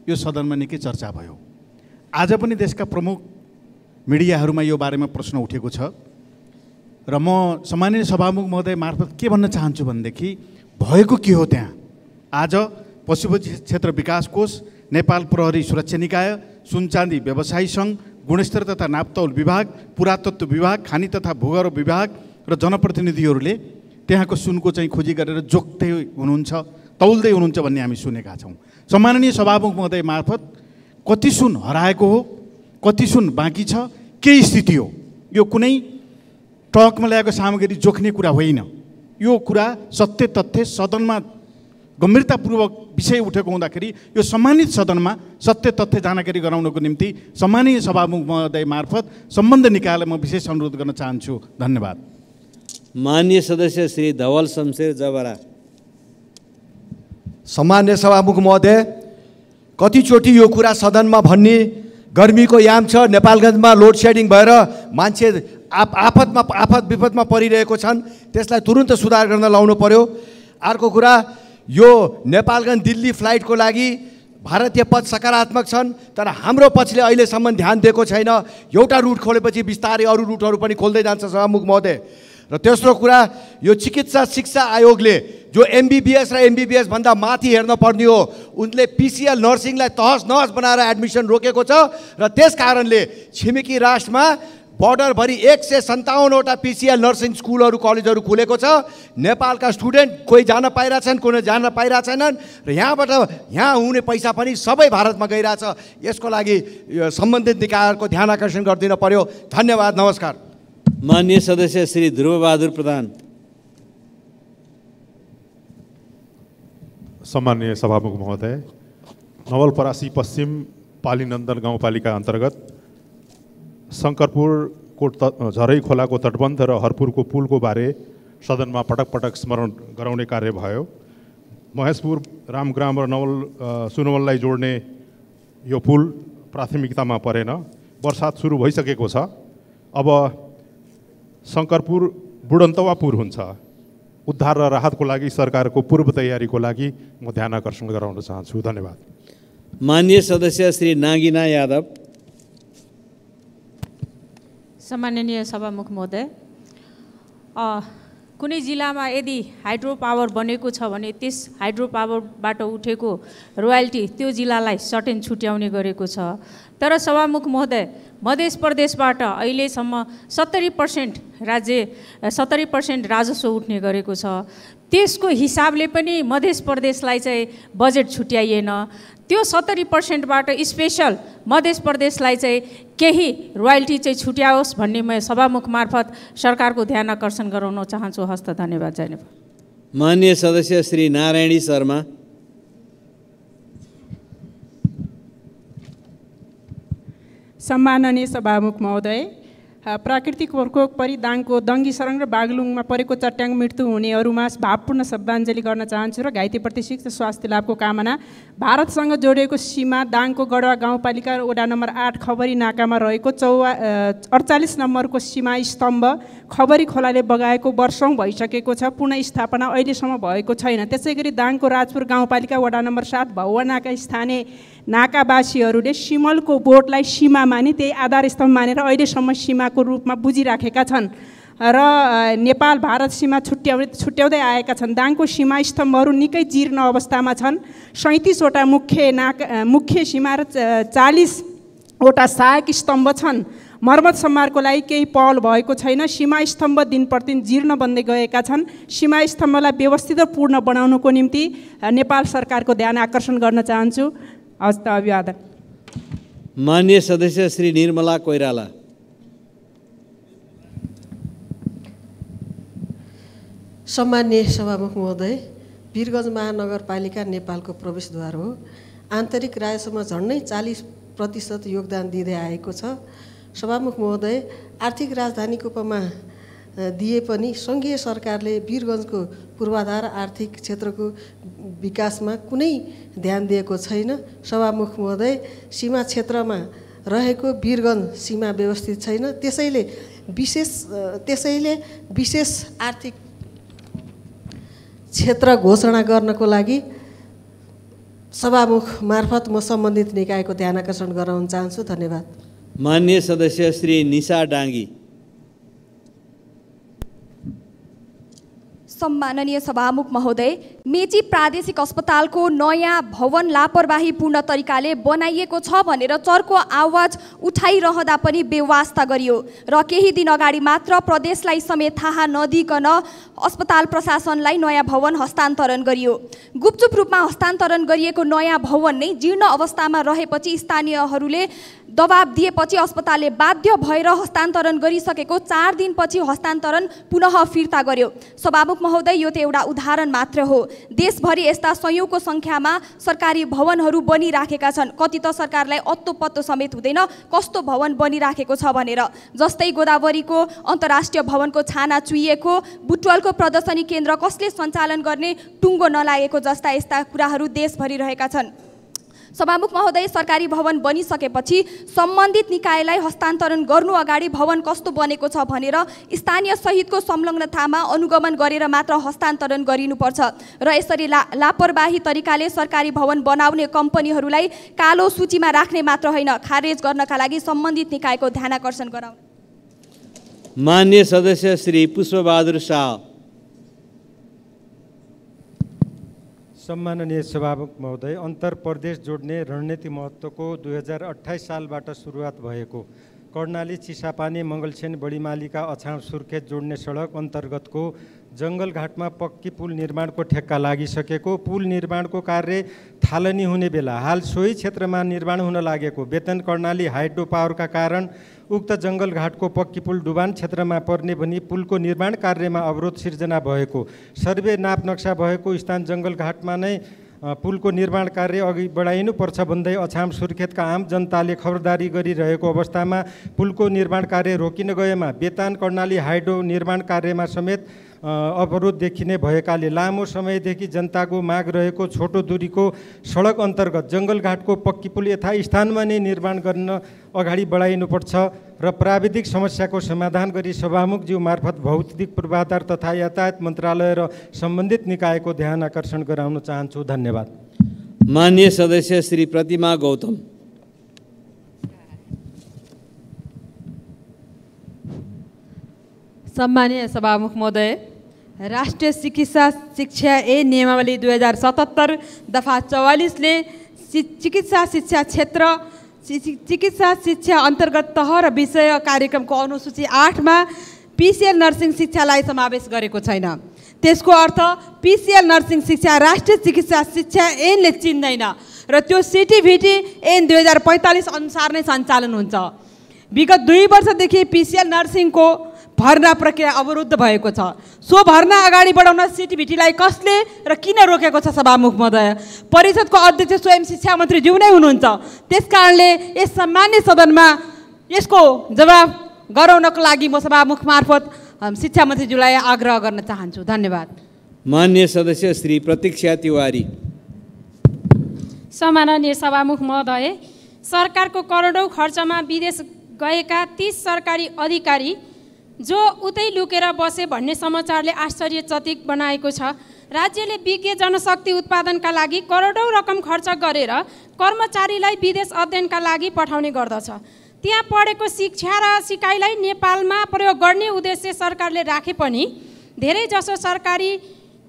यो सदनमा निकै चर्चा भयो। आज पनि देशका प्रमुख मिडियाहरूमा यो बारेमा प्रश्न उठेको छ र म सम्माननीय सभामुख महोदय मार्फत के भन्न चाहन्छु भनेदेखि भएको के हो त्यहाँ। आज पशुपति क्षेत्र विकास कोष, नेपाल प्रहरी सुरक्षा निकाय, सुनचाँदी व्यवसायी सङ्घ, गुणस्तर तथा नापतौल विभाग, पुरातत्व विभाग, खानी तथा भूगर्भ विभाग र जनप्रतिनिधिहरूले त्यहाँको सुनको चाहिँ खोजी गरेर जोख्दै हुनुहुन्छ, तौल्दै हुनुहुन्छ भन्ने हामी सुनेका छौँ। सम्माननीय सभामुख महोदय मार्फत कति सुन हराएको हो, कति सुन बाँकी छ, के स्थिति हो, यो कुनै ट्रकमा ल्याएको सामग्री जोख्ने कुरा होइन। यो कुरा सत्य तथ्य सदनमा गम्भीरतापूर्वक विषय उठेको हुँदाखेरि यो सम्मानित सदनमा सत्य तथ्य जानकारी गराउनको निम्ति सम्मानीय सभामुख महोदय मार्फत सम्बन्ध निकायलाई म विशेष अनुरोध गर्न चाहन्छु। धन्यवाद। माननीय सदस्य श्री धवल शमशेर जबरा। सम्मान्य सभामुख महोदय, कतिचोटि यो कुरा सदनमा भन्ने गर्मीको याम छ, नेपालगञ्जमा लोड सेडिङ भएर मान्छे आफत विपदमा परिरहेको छन्, त्यसलाई तुरुन्त सुधार गर्न लाउनु पर्यो। अर्को कुरा, यो नेपालगञ्ज दिल्ली फ्लाइटको लागि भारतीय पक्ष सकारात्मक छन्, तर हाम्रो पक्षले अहिलेसम्म ध्यान दिएको छैन। एउटा रुट खोलेपछि बिस्तारै अरू रुटहरू पनि खोल्दै जान्छ सभामुख महोदय। र तेस्रो कुरा, यो चिकित्सा शिक्षा आयोगले जो MBBS र MBBS भन्दा माथि हेर्न पर्ने हो, उनले PCL नर्सिङलाई तहस नहस बनाएर एडमिसन रोकेको छ र त्यस कारणले छिमेकी राष्ट्रमा बर्डरभरि 157वटा PCL नर्सिङ स्कुलहरू कलेजहरू खुलेको छ। नेपालका स्टुडेन्ट कोही जान पाइरहेछन्, कोही जान पाइरहेछैनन् र यहाँ हुने पैसा पनि सबै भारतमा गइरहेछ। यसको लागि सम्बन्धित निकायहरूको ध्यान आकर्षण गरिदिन पर्यो। धन्यवाद, नमस्कार। माननीय सदस्य श्री ध्रुवबहादुर प्रधान। सम्माननीय सभामुख महोदय, नवलपरासी पश्चिम पालीनन्दन गाउँपालिका अन्तर्गत शङ्करपुरको झरै खोलाको तटबन्ध र हरपुरको पुलको बारे सदनमा पटक पटक स्मरण गराउने कार्य भयो। महेशपुर रामग्राम र सुनवललाई जोड्ने यो पुल प्राथमिकतामा परेन। वर्षात सुरु भइसकेको छ। अब शङ्करपुर बुढन्तवापुर हुन्छ। उद्धार र राहतको लागि सरकारको पूर्व तयारीको लागि म ध्यान आकर्षण गराउन चाहन्छु। धन्यवाद। माननीय सदस्य श्री नागिना यादव। सम्माननीय सभामुख महोदय, कुनै जिल्लामा यदि हाइड्रो पावर बनेको छ भने त्यस हाइड्रो पावरबाट उठेको रोयल्टी त्यो जिल्लालाई सर्टेन छुट्याउने गरेको छ। तर सभामुख महोदय, मध्य प्रदेशबाट अहिलेसम्म 70% राजस्व उठ्ने गरेको छ। त्यसको हिसाबले पनि मध्य प्रदेशलाई चाहिँ बजेट छुट्याइएन। त्यो 70%बाट स्पेसल मध्य प्रदेशलाई चाहिँ केही रोयल्टी चाहिँ छुट्याओस् भन्ने म सभामुख मार्फत सरकारको ध्यान आकर्षण गराउन चाहन्छु। हस्त धन्यवाद। जयनेप। माननीय सदस्य श्री नारायणी शर्मा। सम्माननीय सभामुख महोदय, प्राकृतिक प्रकोप परि दाङको दङ्गी सरङ र बागलुङमा परेको चट्याङ मृत्यु हुनेहरूमा भावपूर्ण श्रद्धाञ्जली गर्न चाहन्छु र घाइतेप्रति शीघ्र स्वास्थ्य लाभको कामना। भारतसँग जोडिएको सीमा दाङको गढवा गाउँपालिका वडा नम्बर 8 खबरी नाकामा रहेको 48 नम्बरको सीमा स्तम्भ खबरी खोलाले बगाएको वर्षौँ भइसकेको छ। पुनःस्थापना अहिलेसम्म भएको छैन। त्यसै गरी दाङको राजपुर गाउँपालिका वडा नम्बर 7 भौवा नाका स्थानीय नाकावासीहरूले सिमलको बोटलाई सीमा मानि त्यही आधार स्तम्भ मानेर अहिलेसम्म सीमाको रूपमा बुझिराखेका छन् र नेपाल भारत सीमा छुट्याउँदै आएका छन्। दाङको सीमा स्तम्भहरू निकै जीर्ण अवस्थामा छन्। 37वटा मुख्य सीमा र 40वटा सहायक स्तम्भ छन्। मर्मत सम्मारको लागि केही पहल भएको छैन। सीमा स्तम्भ दिन प्रतिदिन जीर्ण बन्दै गएका छन्। सीमा स्तम्भलाई व्यवस्थित र पूर्ण बनाउनको निम्ति नेपाल सरकारको ध्यान आकर्षण गर्न चाहन्छु। हस्त अभिवादन। माननीय सदस्य श्री निर्मला कोइराला। सम्माननीय सभामुख महोदय, वीरगञ्ज महानगरपालिका नेपालको प्रवेशद्वार हो। आन्तरिक राजस्वमा झन्डै 40% योगदान दिँदै आएको छ। सभामुख महोदय, आर्थिक राजधानीको उपमा दिए पनि सङ्घीय सरकारले वीरगञ्जको पूर्वाधार आर्थिक क्षेत्रको विकासमा कुनै ध्यान दिएको छैन। सभामुख महोदय, सीमा क्षेत्रमा रहेको वीरगञ्ज सीमा व्यवस्थित छैन। त्यसैले विशेष आर्थिक क्षेत्र घोषणा गर्नको लागि सभामुख मार्फत म सम्बन्धित निकायको ध्यान आकर्षण गराउन चाहन्छु। धन्यवाद। माननीय सदस्य श्री निशा डाङ्गी। सम्माननीय सभामुख महोदय, मेची प्रादेशिक अस्पतालको नयाँ भवन लापरवाहीपूर्ण तरिकाले बनाइएको छ भनेर चर्को आवाज उठाइरहँदा पनि बेवास्ता गरियो र केही दिन अगाडि मात्र प्रदेशलाई समेत थाहा नदिइकन अस्पताल प्रशासनलाई नयाँ भवन हस्तान्तरण गरियो। गुपचुप रूपमा हस्तान्तरण गरिएको नयाँ भवन नै जीर्ण अवस्थामा रहेपछि स्थानीयहरूले दबाब दिएपछि अस्पतालले बाध्य भएर हस्तान्तरण गरिसकेको 4 दिनपछि हस्तान्तरण पुनः फिर्ता गर्यो। सभामुख महोदय, यो त एउटा उदाहरण मात्र हो। देशभरि यस्ता सयौँको सङ्ख्यामा सरकारी भवनहरू बनिराखेका छन्। कति त सरकारलाई अत्तो पत्तो समेत हुँदैन कस्तो भवन बनिराखेको छ भनेर। जस्तै गोदावरीको अन्तर्राष्ट्रिय भवनको छाना चुइएको, बुटवलको प्रदर्शनी केन्द्र कसले सञ्चालन गर्ने टुङ्गो नलागेको जस्ता यस्ता कुराहरू देशभरि रहेका छन्। सभामुख महोदय, सरकारी भवन बनिसकेपछि सम्बन्धित निकायलाई हस्तान्तरण गर्नु अगाडि भवन कस्तो बनेको छ भनेर स्थानीय सहितको संलग्नतामा अनुगमन गरेर मात्र हस्तान्तरण गरिनुपर्छ र यसरी लापरवाही तरिकाले सरकारी भवन बनाउने कम्पनीहरूलाई कालो सूचीमा राख्ने मात्र होइन, खारेज गर्नका लागि सम्बन्धित निकायको ध्यान आकर्षण गराउनु। माननीय सदस्य श्री पुष्पबहादुर शाह। सम्माननीय सभामुख महोदय, अन्तर प्रदेश जोड्ने रणनीति महत्त्वको 2028 सालबाट सुरुवात भएको कर्णाली चिसापानी मङ्गलसेन बढीमालीका अछाम सुर्खेत जोड्ने सडक अन्तर्गतको जङ्गलघाटमा पक्की पुल निर्माणको ठेक्का लागिसकेको, पुल निर्माणको कार्य थालनी हुने बेला हाल सोही क्षेत्रमा निर्माण हुन लागेको बेतन कर्णाली हाइड्रो पावरका कारण उक्त जङ्गलघाटको पक्की पुल डुबान क्षेत्रमा पर्ने भनी पुलको निर्माण कार्यमा अवरोध सिर्जना भएको, सर्वे नाप नक्सा भएको स्थान जङ्गलघाटमा नै पुलको निर्माण कार्य अघि बढाइनुपर्छ भन्दै अछाम सुर्खेतका आम जनताले खबरदारी गरिरहेको अवस्थामा पुलको निर्माण कार्य रोकिन गएमा बेतान कर्णाली हाइड्रो निर्माण कार्यमा समेत अवरोध देखिने भएकाले लामो समयदेखि जनताको माग रहेको छोटो दूरीको सडक अन्तर्गत जङ्गलघाटको पक्की पुल यथास्थानमा नै निर्माण गर्न अगाडि बढाइनुपर्छ र प्राविधिक समस्याको समाधान गरी सभामुखज्यू मार्फत भौतिक पूर्वाधार तथा यातायात मन्त्रालय र सम्बन्धित निकायको ध्यान आकर्षण गराउन चाहन्छु। धन्यवाद। माननीय सदस्य श्री प्रतिमा गौतम। सम्मानीय सभामुख महोदय, राष्ट्रिय चिकित्सा शिक्षा ए नियमावली 2077 दफा 44ले चिकित्सा शिक्षा क्षेत्र चिकित्सा शिक्षा अन्तर्गत तह र विषय कार्यक्रमको अनुसूची 8मा पिसिएल नर्सिङ शिक्षालाई समावेश गरेको छैन। त्यसको अर्थ पिसिएल नर्सिङ शिक्षा राष्ट्रिय चिकित्सा शिक्षा ऐनले चिन्दैन र त्यो सिटिभिटी ऐन 2045 अनुसार नै सञ्चालन हुन्छ। विगत 2 वर्षदेखि पिसिएल नर्सिङको भर्ना प्रक्रिया अवरुद्ध भएको छ। सो भर्ना अगाडि बढाउन सिटिभिटीलाई कसले र किन रोकेको छ? सभामुख महोदय, परिषदको अध्यक्ष स्वयं शिक्षा मन्त्री ज्यू नै हुनुहुन्छ। त्यसकारणले यस सम्मान्य सदनमा यसको जवाब गराउनको लागि म सभामुख मार्फत शिक्षा मन्त्रीज्यूलाई आग्रह गर्न चाहन्छु। धन्यवाद। माननीय सदस्य श्री प्रतीक्षा तिवारी। सम्माननीय सभामुख महोदय, सरकारको करोडौँ खर्चमा विदेश गएका 30 सरकारी अधिकारी जो उतै लुकेर बसे भन्ने समाचारले आश्चर्यचकित बनाएको छ। राज्यले विज्ञ जनशक्ति उत्पादनका लागि करोडौँ रकम खर्च गरेर कर्मचारीलाई विदेश अध्ययनका लागि पठाउने गर्दछ। त्यहाँ पढेको शिक्षा र सिकाइलाई नेपालमा प्रयोग गर्ने उद्देश्य सरकारले राखे पनि धेरैजसो सरकारी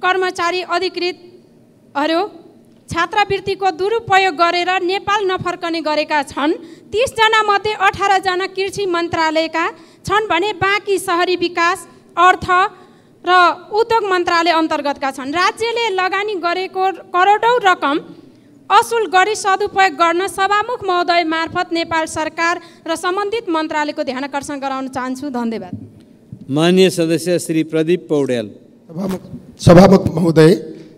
कर्मचारी अधिकृतहरू छात्रवृत्तिको दुरुपयोग गरेर नेपाल नफर्कने गरेका छन्। 30 जना मध्ये 18 जना कृषि मन्त्रालयका छन् भने बाँकी शहरी विकास, अर्थ र उद्योग मन्त्रालय अन्तर्गतका छन्। राज्यले लगानी गरेको करोडौँ रकम असुल गरी सदुपयोग गर्न सभामुख महोदय मार्फत नेपाल सरकार र सम्बन्धित मन्त्रालयको ध्यान आकर्षण गराउन चाहन्छु। धन्यवाद। माननीय सदस्य श्री प्रदीप पौड्याल। सभामुख महोदय,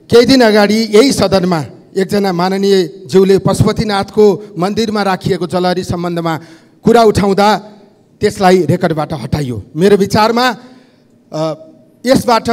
केही दिन अगाडि यही सदनमा एकजना माननीय ज्यूले पशुपतिनाथको मन्दिरमा राखिएको जलहरी सम्बन्धमा कुरा उठाउँदा त्यसलाई रेकर्डबाट हटाइयो। मेरो विचारमा यसबाट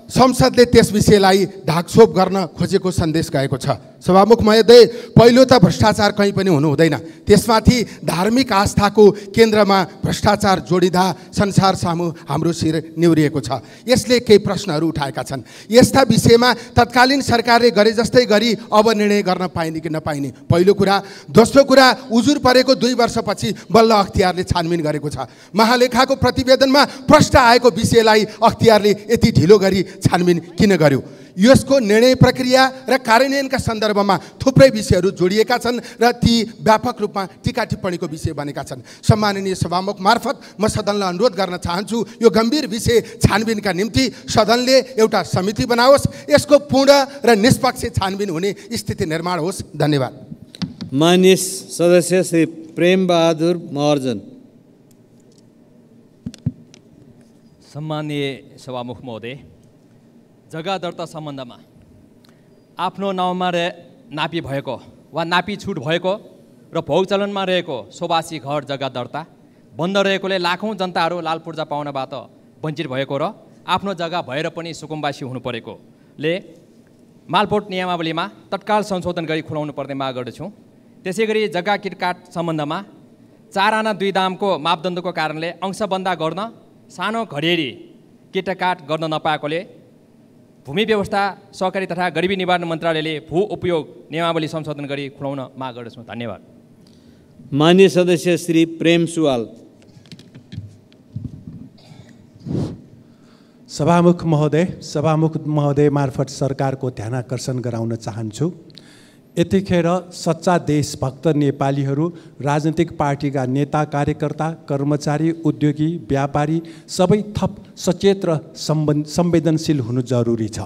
संसदले त्यस विषयलाई ढाकछोप गर्न खोजेको सन्देश गएको छ। सभामुख महोदय, पहिलो त भ्रष्टाचार कहीँ पनि हुनु हुँदैन। त्यसमाथि धार्मिक आस्थाको केन्द्रमा भ्रष्टाचार जोडिँदा संसार सामु हाम्रो शिर निहुरिएको छ। यसले केही प्रश्नहरू उठाएका छन्। यस्ता विषयमा तत्कालीन सरकारले गरे जस्तै गरी अब निर्णय गर्न पाइने कि नपाइने पहिलो कुरा। दोस्रो कुरा, उजुर परेको 2 वर्षपछि बल्ल अख्तियारले छानबिन गरेको छ। महालेखाको प्रतिवेदनमा प्रश्न आएको विषयलाई अख्तियारले यति ढिलो गरी छानबिन किन गर्यो? यसको निर्णय प्रक्रिया र कार्यान्वयनका सन्दर्भमा थुप्रै विषयहरू जोडिएका छन् र ती व्यापक रूपमा टीका टिप्पणीको विषय बनेका छन्। सम्माननीय सभामुख मार्फत म सदनलाई अनुरोध गर्न चाहन्छु, यो गम्भीर विषय छानबिनका निम्ति सदनले एउटा समिति बनाओस्, यसको पूर्ण र निष्पक्ष छानबिन हुने स्थिति निर्माण होस्। धन्यवाद। माननीय सदस्य श्री प्रेम बहादुर महर्जन। सम्माननीय सभामुख महोदय, जग्गा दर्ता सम्बन्धमा आफ्नो नाउँमा नापी भएको वा नापी छुट भएको र भोग चलनमा रहेको सोबासी घर जग्गा दर्ता बन्द रहेकोले लाखौँ जनताहरू लाल पूर्जा पाउनबाट वञ्चित भएको र आफ्नो जग्गा भएर पनि सुकुम्बासी हुनु परेकोले मालपोत नियमावलीमा तत्काल संशोधन गरी खुलाउनु पर्ने माग गर्दछु। त्यसै गरी जग्गा किटकाट सम्बन्धमा 4 आना 2 दामको मापदण्डको कारणले अंशबन्दा गर्न सानो घरेरी किटकाट गर्न नपाएकोले भूमि व्यवस्था सहकारी तथा गरिबी निवारण मन्त्रालयले भू उपयोग नियमावली संशोधन गरी खुलाउन माग गर्दछु। धन्यवाद। माननीय सदस्य श्री प्रेम सुवाल। सभामुख महोदय मार्फत सरकारको ध्यान आकर्षण गराउन चाहन्छु। यतिखेर सच्चा देशभक्त नेपालीहरू, राजनीतिक पार्टीका नेता कार्यकर्ता, कर्मचारी, उद्योगी, व्यापारी सबै थप सचेत र संवेदनशील हुनु जरुरी छ।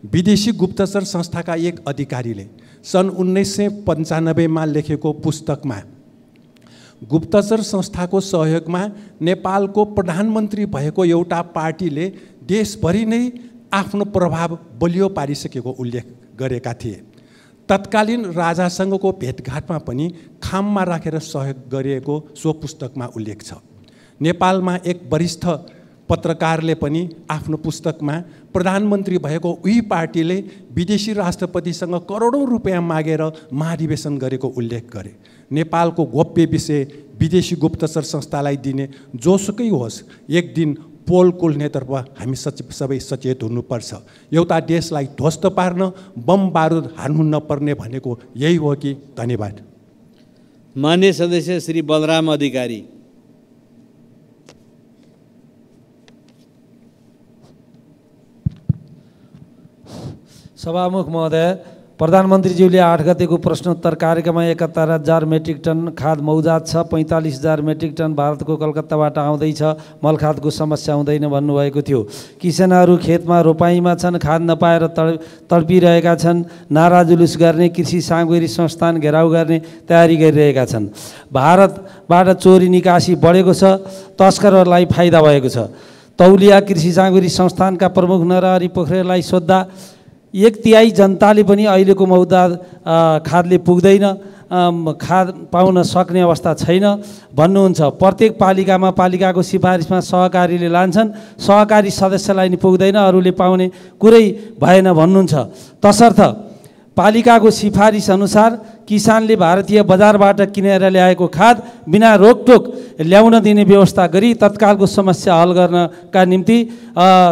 विदेशी गुप्तचर संस्थाका एक अधिकारीले सन् 1995मा लेखेको पुस्तकमा गुप्तचर संस्थाको सहयोगमा नेपालको प्रधानमन्त्री भएको एउटा पार्टीले देशभरि नै आफ्नो प्रभाव बलियो पारिसकेको उल्लेख गरेका थिए। तत्कालीन राजासँगको भेटघाटमा पनि खाममा राखेर सहयोग गरिएको सो पुस्तकमा उल्लेख छ। नेपालमा एक वरिष्ठ पत्रकारले पनि आफ्नो पुस्तकमा प्रधानमन्त्री भएको उही पार्टीले विदेशी राष्ट्रपतिसँग करोडौँ रुपियाँ मागेर महाधिवेशन गरेको उल्लेख गरे। नेपालको गोप्य विषय विदेशी गुप्तचर संस्थालाई दिने जोसुकै होस्, एक दिन पोल कुल्नेतर्फ हामी सबै सचेत हुनुपर्छ। एउटा देशलाई ध्वस्त पार्न बम बारुद हान्नु नपर्ने भनेको यही हो कि? धन्यवाद। मान्य सदस्य श्री बलराम अधिकारी। सभामुख महोदय, प्रधानमन्त्रीज्यूले 8 गतेको प्रश्नोत्तर कार्यक्रममा 71,000 मेट्रिक टन खाद मौजात छ, 45,000 मेट्रिक टन भारतको कलकत्ताबाट आउँदैछ, मलखादको समस्या हुँदैन भन्नुभएको थियो। किसानहरू खेतमा रोपाइँमा छन्, खाद नपाएर तडपिरहेका छन्, नारा जुलुस गर्ने, कृषि सामग्री संस्थान घेराउ गर्ने तयारी गरिरहेका छन्। भारतबाट चोरी निकासी बढेको छ, तस्करहरूलाई फाइदा भएको छ। तौलिया कृषि सामग्री संस्थानका प्रमुख नरहरि पोखरेललाई सोद्धा 1/3 जनताले पनि अहिलेको मौदा खादले पुग्दैन, खाद पाउन सक्ने अवस्था छैन भन्नुहुन्छ। प्रत्येक पालिकामा पालिकाको सिफारिसमा सहकारीले लान्छन्, सहकारी सदस्यलाई नि पुग्दैन, अरूले पाउने कुरै भएन भन्नुहुन्छ। तसर्थ पालिकाको सिफारिस अनुसार किसानले भारतीय बजारबाट किनेर ल्याएको खाद बिना रोकटोक ल्याउन दिने व्यवस्था गरी तत्कालको समस्या हल गर्नका निम्ति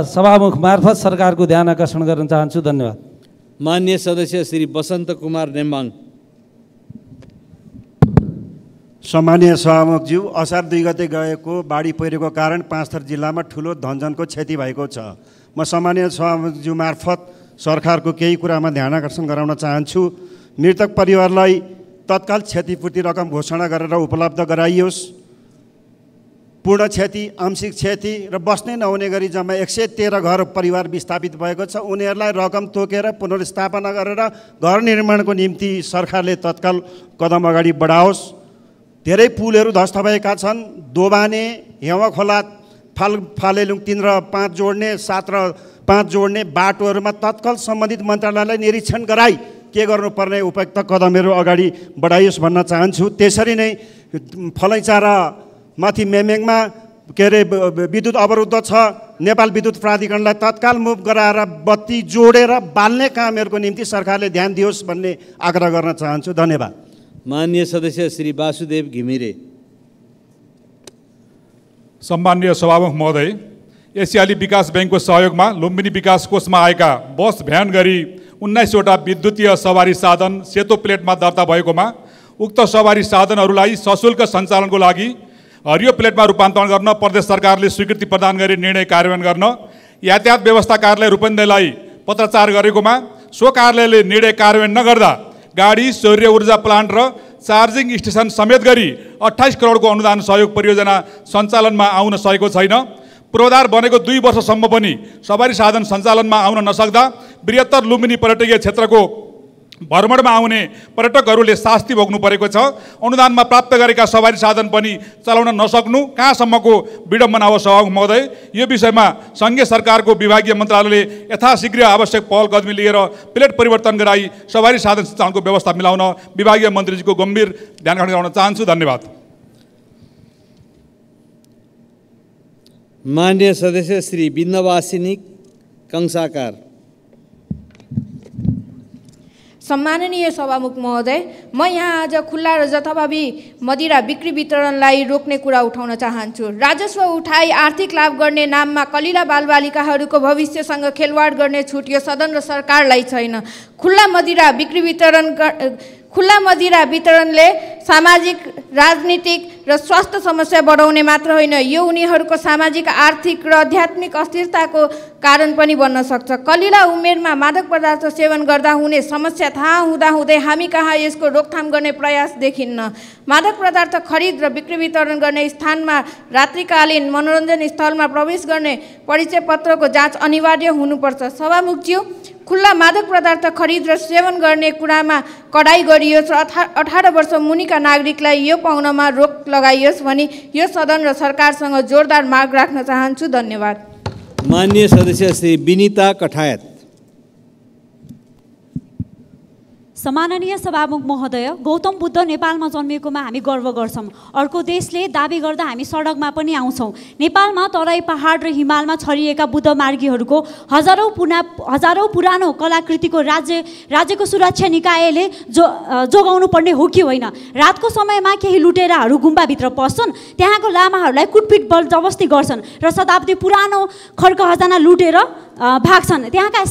सभामुख मार्फत सरकारको ध्यान आकर्षण गर्न चाहन्छु। धन्यवाद। मान्य सदस्य श्री बसन्त कुमार नेम्बाङ। सम्मानीय सभामुखज्यू, असार 2 गते गएको बाढी पहिरोको कारण पाँचथर जिल्लामा ठुलो धनजनको क्षति भएको छ। म सम्मानीय सभामुखज्यू मार्फत सरकारको केही कुरामा ध्यान आकर्षण गराउन चाहन्छु। मृतक परिवारलाई तत्काल क्षतिपूर्ति रकम घोषणा गरेर उपलब्ध गराइयोस्। पूर्ण क्षति, आंशिक क्षति र बस्नै नहुने गरी जम्मा 113 घर परिवार विस्थापित भएको छ। उनीहरूलाई रकम तोकेर पुनर्स्थापना गरेर घर निर्माणको निम्ति सरकारले तत्काल कदम अगाडि बढाओस्। धेरै पुलहरू ध्वस्त भएका छन्। दोबाने, हेवाखोला, फालेलुङ 3 र 5 जोड्ने, 7 र 5 जोड्ने बाटोहरूमा तत्काल सम्बन्धित मन्त्रालयलाई निरीक्षण गराई के गर्नुपर्ने उपयुक्त कदमहरू अगाडि बढाइयोस् भन्न चाहन्छु। त्यसरी नै फलैचा र माथि मेमेङमा के अरे विद्युत अवरुद्ध छ। नेपाल विद्युत प्राधिकरणलाई तत्काल मुभ गराएर बत्ती जोडेर बाल्ने कामहरूको निम्ति सरकारले ध्यान दियोस् भन्ने आग्रह गर्न चाहन्छु। धन्यवाद। माननीय सदस्य श्री वासुदेव घिमिरे। सम्माननीय सभामुख महोदय, एसियाली विकास ब्याङ्कको सहयोगमा लुम्बिनी विकास कोषमा आएका बस भ्यान गरी 19वटा विद्युतीय सवारी साधन सेतो प्लेटमा दर्ता भएकोमा उक्त सवारी साधनहरूलाई सशुल्क सञ्चालनको लागि हरियो प्लेटमा रूपान्तरण गर्न प्रदेश सरकारले स्वीकृति प्रदान गरी निर्णय कार्यान्वयन गर्न यातायात व्यवस्था कार्यालय रूपन्देहीलाई पत्राचार गरेकोमा सो कार्यालयले निर्णय कार्यान्वयन नगर्दा गाडी, सौर्य ऊर्जा प्लान्ट र चार्जिङ स्टेसन समेत गरी 28 करोडको अनुदान सहयोग परियोजना सञ्चालनमा आउन सकेको छैन। पूर्वाधार बनेको 2 वर्षसम्म पनि सवारी साधन सञ्चालनमा आउन नसक्दा बृहत्तर लुम्बिनी पर्यटकीय क्षेत्रको भ्रमणमा आउने पर्यटकहरूले शास्ति भोग्नु परेको छ। अनुदानमा प्राप्त गरेका सवारी साधन पनि चलाउन नसक्नु कहाँसम्मको विडम्बना हो सभामुख महोदय। यो विषयमा सङ्घीय सरकारको विभागीय मन्त्रालयले यथाशीघ्र आवश्यक पहल कदमी लिएर प्लेट परिवर्तन गराई सवारी साधन सञ्चालनको व्यवस्था मिलाउन विभागीय मन्त्रीजीको गम्भीर ध्यान आकर्षण गर्न चाहन्छु। धन्यवाद। माननीय सदस्य श्री बिन्दवासिनी कंसाकार। सम्माननीय सभामुख महोदय, म यहाँ आज खुल्ला र जथाभावी मदिरा बिक्री वितरणलाई रोक्ने कुरा उठाउन चाहन्छु। राजस्व उठाई आर्थिक लाभ गर्ने नाममा कलिला बालबालिकाहरूको भविष्यसँग खेलवाड गर्ने छुट यो सदन र सरकारलाई छैन। खुल्ला मदिरा वितरणले सामाजिक, राजनीतिक र स्वास्थ्य समस्या बढाउने मात्र होइन, यो उनीहरूको सामाजिक, आर्थिक र आध्यात्मिक अस्थिरताको कारण पनि बन्न सक्छ। कलिला उमेरमा मादक पदार्थ सेवन गर्दा हुने समस्या थाहा हुँदाहुँदै हामी कहाँ यसको रोकथाम गर्ने प्रयास देखिन्न। मादक पदार्थ खरिद र बिक्री वितरण गर्ने स्थानमा रात्रिकालीन मनोरञ्जन स्थलमा प्रवेश गर्ने परिचय पत्रको जाँच अनिवार्य हुनुपर्छ। सभामुखज्यू, खुल्ला मादक पदार्थ खरिद र सेवन गर्ने कुरामा कडाई गरियोस् र 18 वर्ष मुनिका नागरिकलाई यो पाउनमा रोक लगाइयोस् भनी यो सदन र सरकारसँग जोरदार माग राख्न चाहन्छु। धन्यवाद। माननीय सदस्य श्री विनिता कठायत। सम्माननीय सभामुख महोदय, गौतम बुद्ध नेपालमा जन्मिएकोमा हामी गर्व गर्छौँ। अर्को देशले दाबी गर्दा हामी सडकमा पनि आउँछौँ। नेपालमा तराई पहाड र हिमालमा छरिएका बुद्ध मार्गीहरूको हजारौँ पुरानो कलाकृतिको राज्यको सुरक्षा निकायले जोगाउनु पर्ने हो कि होइन? रातको समयमा केही लुटेराहरू गुम्बाभित्र पस्छन्, त्यहाँको लामाहरूलाई कुटपिट बलजबस्ती गर्छन् र शताब्दी पुरानो खड्ग खजाना लुटेर भाग्छन्। त्यहाँका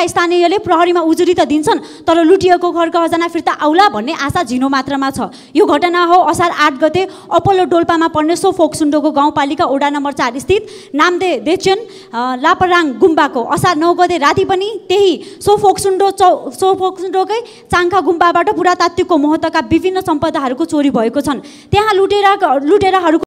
स्थानीयले प्रहरीमा उजुरी त दिन्छन्, तर लुटिएको खड्ग खजाना फिर्ता आउला भन्ने आशा झिनो मात्रामा छ। यो घटना हो असार 8 गते अप्पलो डोल्पामा पर्ने सो फोक्सुन्डोको गाउँपालिका वडा नम्बर 4 स्थित नामदे देचेन लापराङ गुम्बाको। असार 9 गते राति पनि त्यही सो फोक्सुन्डोकै चाङ्खा गुम्बाबाट पुरातात्विकको महत्त्वका विभिन्न सम्पदाहरूको चोरी भएको छन्। त्यहाँ लुटेराहरूको